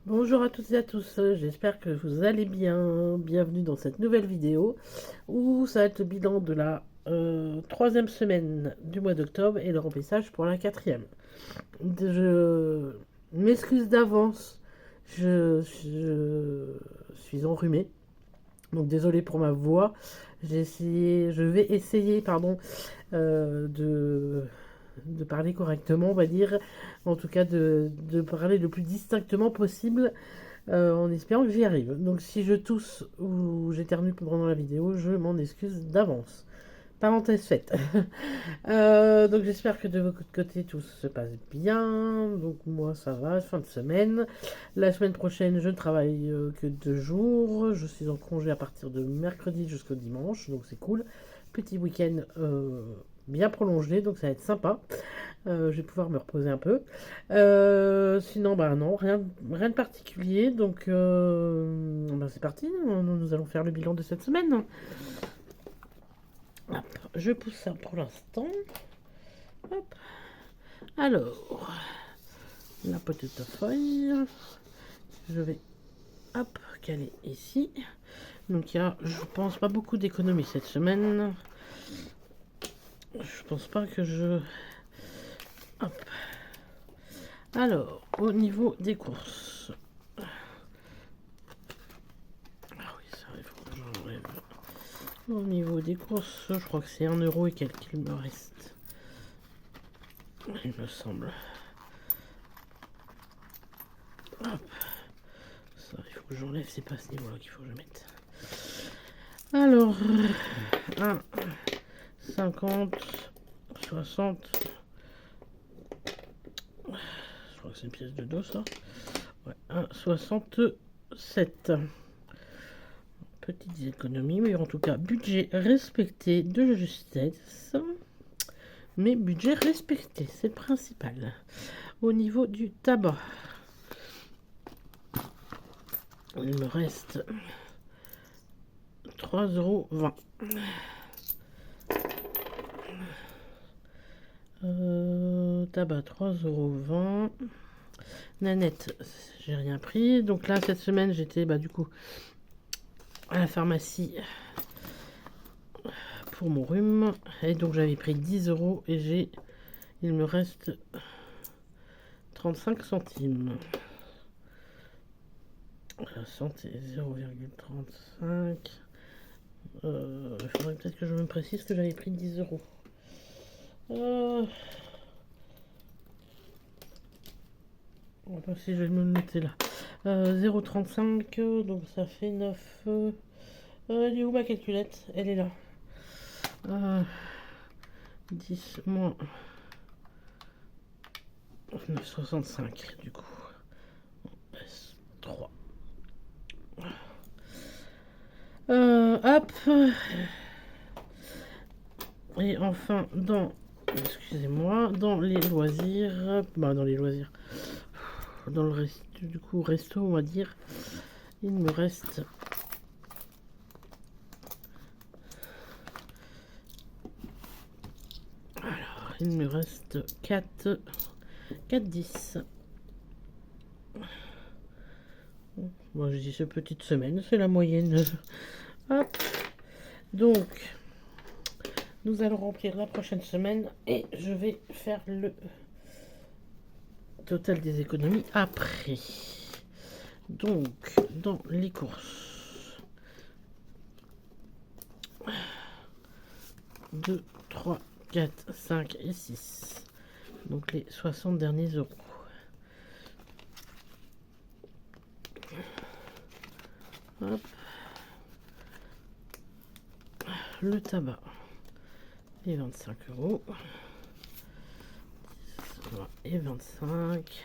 Bonjour à toutes et à tous, j'espère que vous allez bien. Bienvenue dans cette nouvelle vidéo où ça va être le bilan de la troisième semaine du mois d'octobre et le remplissage pour la quatrième. Je m'excuse d'avance, je suis enrhumé, donc désolé pour ma voix. Je vais essayer, pardon, de parler correctement, on va dire, en tout cas de parler le plus distinctement possible en espérant que j'y arrive. Donc si je tousse ou j'éternue pendant la vidéo, je m'en excuse d'avance. Parenthèse faite. Donc j'espère que de votre côté tout se passe bien. Donc moi ça va, fin de semaine. La semaine prochaine je ne travaille que 2 jours. Je suis en congé à partir de mercredi jusqu'au dimanche, donc c'est cool. Petit week-end bien prolongé, donc ça va être sympa. Je vais pouvoir me reposer un peu. Sinon, bah non, rien de particulier. Donc, bah, c'est parti. Nous allons faire le bilan de cette semaine. Hop, je pousse ça pour l'instant. Hop. Alors, la petite feuille. Je vais, hop, caler ici. Donc, il y a, je pense, pas beaucoup d'économies cette semaine. Je pense pas que je... Hop. Alors, au niveau des courses. Ah oui, ça, il faut que j'enlève. Au niveau des courses, je crois que c'est 1 € et quelques il me reste. Il me semble. Hop. Ça, il faut que j'enlève, c'est pas ce niveau-là qu'il faut que je mette. Alors, 1, 50, 60. Je crois que c'est une pièce de dos, ça. Ouais, 1, 67. Petites économies, mais en tout cas, budget respecté de justesse. Mais budget respecté, c'est le principal. Au niveau du tabac, il me reste 3,20 €. Tabac 3,20 €. Nanette, j'ai rien pris. Donc là, cette semaine, j'étais du coup à la pharmacie pour mon rhume. Et donc j'avais pris 10 € et il me reste 35 centimes. Santé 0,35. Il faudrait peut-être que je me précise que j'avais pris 10 €. On va voir si je vais me le noter là. 0,35, donc ça fait 9. Elle est où ma calculette? Elle est là. 10 moins 9,65 du coup. 3. Hop. Et enfin, excusez-moi, dans les loisirs, dans les loisirs, dans le reste, du coup, resto, on va dire, il me reste il me reste 4,10. Moi, je dis cette petite semaine, c'est la moyenne. Hop. Donc, nous allons remplir la prochaine semaine et je vais faire le total des économies après. Donc, dans les courses, 2, 3, 4, 5 et 6. Donc les 60 derniers euros. Hop. Le tabac, et 25 €. Et 25.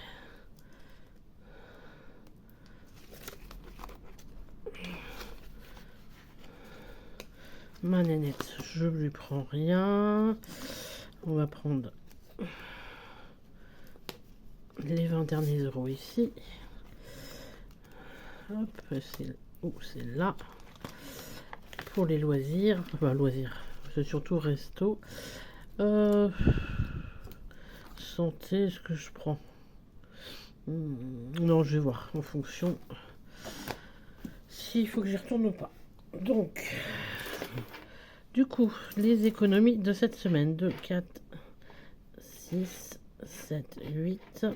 Ma nénette, je lui prends rien. On va prendre les 20 derniers euros ici. Hop, c'est là. Pour les loisirs, loisirs, c'est surtout resto. Santé, est-ce que je prends? Non, je vais voir en fonction s'il faut que j'y retourne ou pas. Donc, du coup, les économies de cette semaine. 2, 4, 6, 7, 8,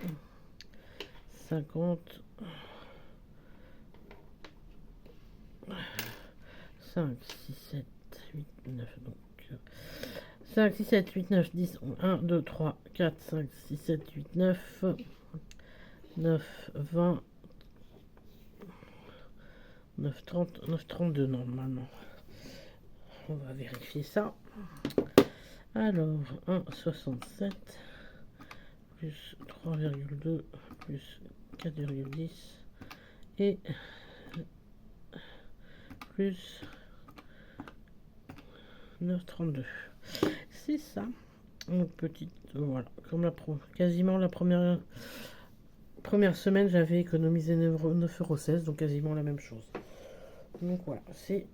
50, 5, 6, 7, 8, 9. Donc, 5, 6, 7, 8, 9, 10, 1, 2, 3, 4, 5, 6, 7, 8, 9, 9, 20, 9, 30, 9, 32 normalement. On va vérifier ça. Alors, 1,67 plus 3,2 plus 4,10 et plus 9,32. C'est ça. Une petite, voilà, comme quasiment la première semaine, j'avais économisé 9,16 €, donc quasiment la même chose. Donc voilà, c'est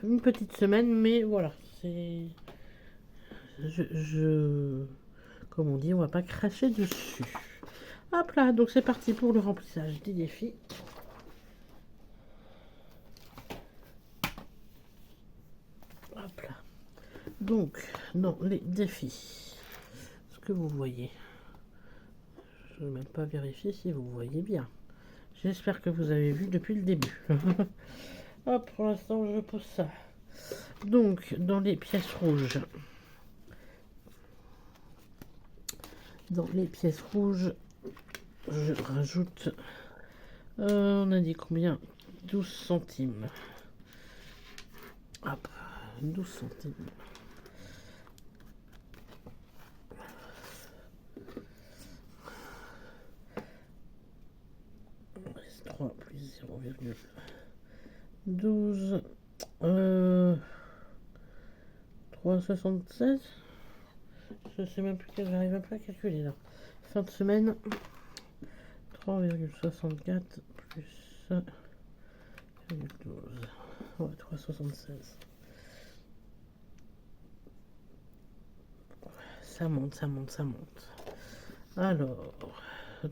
une petite semaine, mais voilà, c'est... Comme on dit, on va pas cracher dessus. Hop là, donc c'est parti pour le remplissage des défis. Hop là. Donc, dans les défis, ce que vous voyez, je ne vais même pas vérifier si vous voyez bien. J'espère que vous avez vu depuis le début. Hop, pour l'instant, je pose ça. Donc, dans les pièces rouges, je rajoute, on a dit combien? 12 centimes. Hop, 12 centimes. 3 plus 0,12. 3,76. Je sais même plus, j'arrive même pas à calculer là. Fin de semaine, 3,64 plus 12. Ouais, 3,76. Ça monte, ça monte, ça monte. Alors,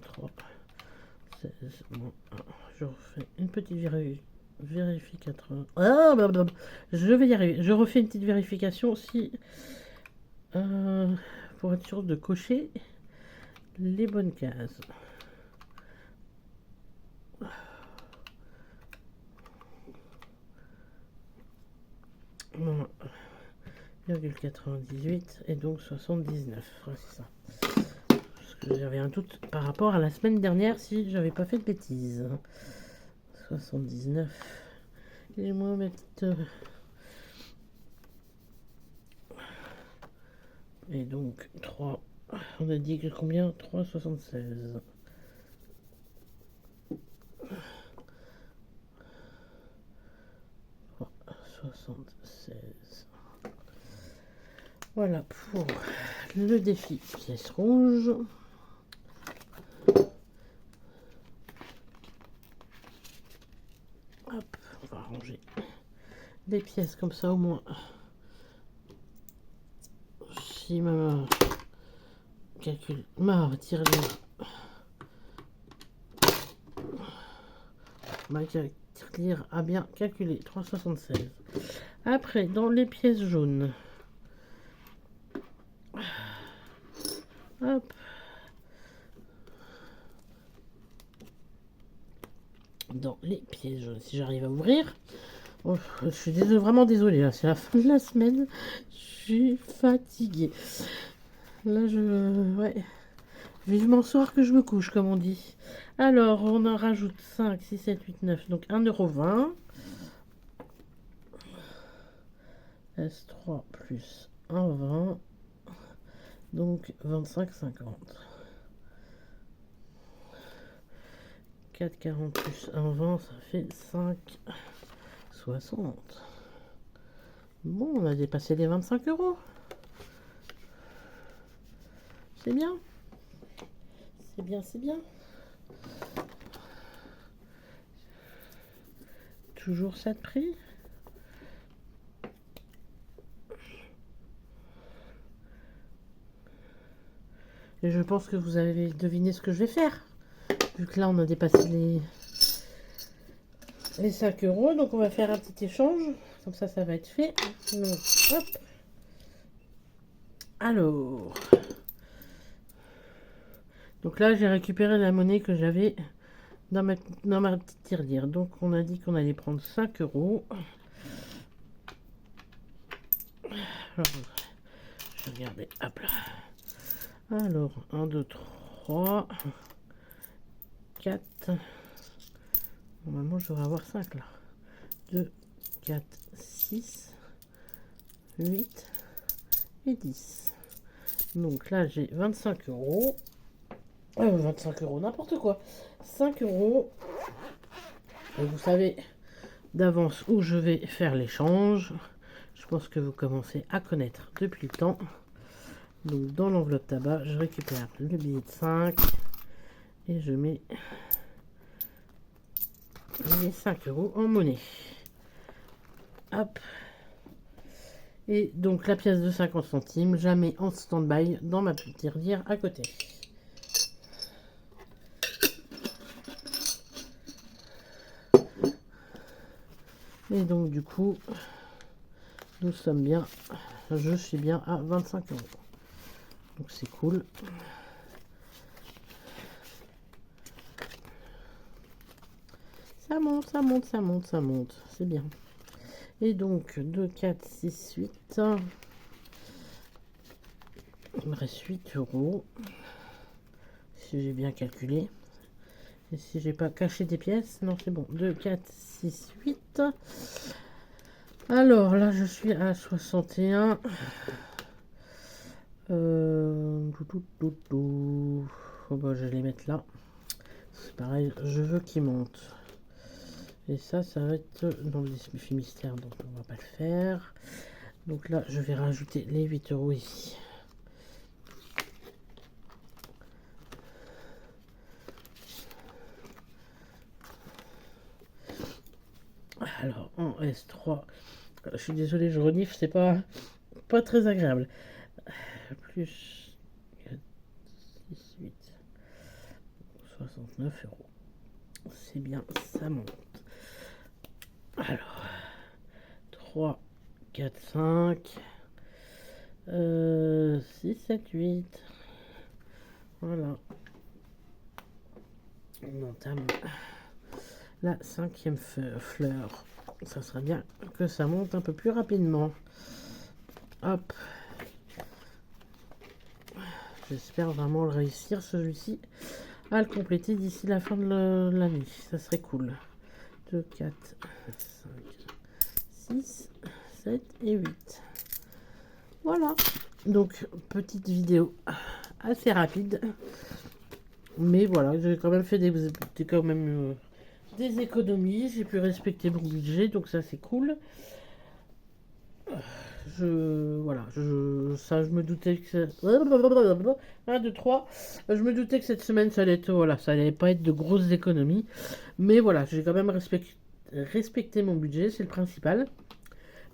3, 16, moins 1. Je refais une petite vérificateur. Ah, blablabla. Je vais y arriver. Je refais une petite vérification si... pour être sûr de cocher les bonnes cases. Non, 0,98 et donc 79. Ouais, c'est ça. Parce que j'avais un doute par rapport à la semaine dernière si j'avais pas fait de bêtises. 79. Et moi mettre... Et donc 3. On a dit que combien? 3,76. Oh, 76. Voilà pour le défi pièce rouge. Hop, on va ranger des pièces comme ça au moins. Si ma calcul, ma tirelire a bien calculé 3,76. Après, dans les pièces jaunes, hop, dans les pièces jaunes, si j'arrive à ouvrir. Oh, je suis vraiment désolée, là, c'est la fin de la semaine, je suis fatiguée. Là, ouais, vivement soir que je me couche, comme on dit. Alors, on en rajoute 5, 6, 7, 8, 9, donc 1,20 €. S3 plus 1,20, donc 25,50. 4,40 plus 1,20, ça fait 5,60. Bon, on a dépassé les 25 €. C'est bien. C'est bien, c'est bien. Toujours ça de prix. Et je pense que vous avez deviné ce que je vais faire. vu que là on a dépassé les 5 euros. Donc on va faire un petit échange. Comme ça va être fait. Donc, hop. Alors. Donc là j'ai récupéré la monnaie que j'avais dans ma petite tirelire. Donc on a dit qu'on allait prendre 5 euros. Alors, je vais regarder. Hop là. Alors, 1, 2, 3, 4. Normalement, je devrais avoir 5 là. 2, 4, 6, 8 et 10. Donc là, j'ai 25 euros. 25 euros, n'importe quoi. 5 euros. Et vous savez d'avance où je vais faire l'échange. Je pense que vous commencez à connaître depuis le temps. Donc dans l'enveloppe tabac, je récupère le billet de 5 et je mets les 5 euros en monnaie. Hop. Et donc la pièce de 50 centimes, je la mets en stand-by dans ma petite tirelire à côté. Et donc du coup, nous sommes bien, je suis bien à 25 euros. Donc c'est cool. Ça monte, ça monte, ça monte, ça monte. C'est bien. Et donc 2, 4, 6, 8. Il me reste 8 euros. Si j'ai bien calculé. Et si j'ai pas caché des pièces. Non, c'est bon. 2, 4, 6, 8. Alors là, je suis à 61. Oh, bah, je vais les mettre là. C'est pareil, je veux qu'ils montent. Et ça va être dans le défi mystère, donc on va pas le faire. Donc là, je vais rajouter les 8 euros ici. Alors, en S3, je suis désolé, je renifle, c'est pas très agréable. Plus 4, 6, 8, 69 euros. C'est bien, ça monte. Alors, 3, 4, 5, 6, 7, 8. Voilà. On entame la 5e fleur. Ça serait bien que ça monte un peu plus rapidement. Hop. J'espère vraiment le réussir, celui-ci, à le compléter d'ici la fin de la nuit. Ça serait cool. 2, 4, 5, 6, 7 et 8. Voilà. Donc, petite vidéo assez rapide. Mais voilà, j'ai quand même fait des économies. J'ai pu respecter mon budget, donc ça c'est cool. Je me doutais que 1, 2, 3. Je me doutais que cette semaine ça allait être, ça allait pas être de grosses économies. Mais voilà, j'ai quand même respecté mon budget, c'est le principal.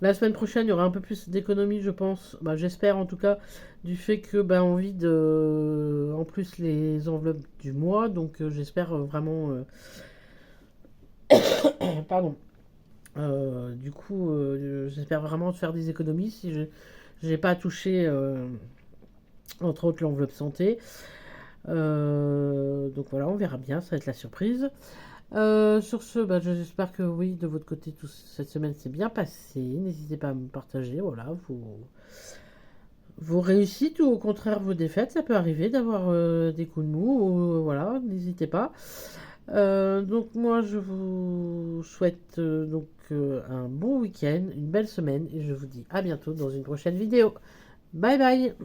La semaine prochaine, il y aura un peu plus d'économies, je pense. Bah, j'espère en tout cas, du fait que on vide en plus les enveloppes du mois. Donc j'espère vraiment. Pardon. Du coup, j'espère vraiment faire des économies si je n'ai pas touché, entre autres, l'enveloppe santé. Donc voilà, on verra bien, ça va être la surprise. Sur ce, j'espère que oui, de votre côté, cette semaine s'est bien passée. N'hésitez pas à me partager, voilà, vos réussites ou au contraire vos défaites. Ça peut arriver d'avoir des coups de mou, voilà, n'hésitez pas. Donc moi, je vous souhaite un bon week-end, une belle semaine, et je vous dis à bientôt dans une prochaine vidéo. Bye bye!